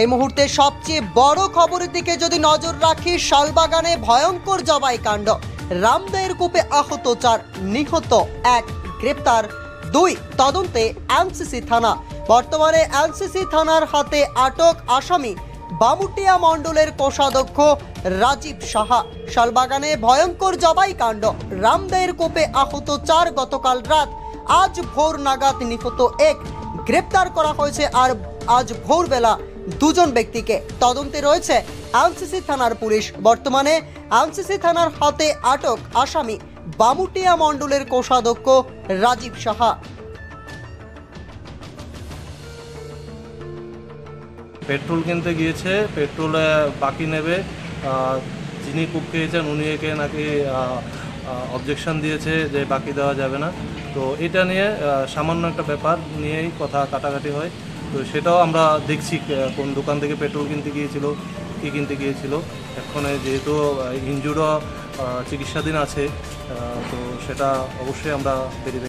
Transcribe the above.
এই মুহূর্তে সবচেয়ে বড় খবরের দিকে যদি নজর রাখি, শালবাগানে ভয়ঙ্কর জবাই কাণ্ড। রামদায়ের কূপে আহত 4, নিহত 1, গ্রেপ্তার 2। তদন্তে এনসিসি থানা। বর্তমানে এনসিসি থানার হাতে আটক আসামি বামুটিয়া মণ্ডলের কোষাধ্যক্ষ রাজীব সাহা। শালবাগানে ভয়ঙ্কর জবাই কাণ্ড। রামদায়ের কূপে আহত 4, গতকাল রাত, আজ ভোর নাগাদ নিহত 1, গ্রেপ্তার করা হয়েছে আর আজ ভোরবেলা 2 জন ব্যক্তিকে। তদন্তে রয়েছে এনসিসি থানার পুলিশ। বর্তমানে এনসিসি থানার হাতে আটক আসামি বামুটিয়া মণ্ডলের কোষাধ্যক্ষ রাজীব সাহা। পেট্রোল কিনতে গিয়েছে, পেট্রোলে বাকি নেবে। যিনি কূপ খেয়েছেন উনি একে নাকি অবজেকশন দিয়েছে যে বাকি দেওয়া যাবে না। তো এটা নিয়ে সামান্য একটা ব্যাপার নিয়েই কথা কাটাকাটি হয়। তো সেটাও আমরা দেখছি কোন দোকান থেকে পেট্রোল কিনতে গিয়েছিল, কী কিনতে গিয়েছিল। এখন যেহেতু ইনজুরও চিকিৎসাধীন আছে, তো সেটা অবশ্যই আমরা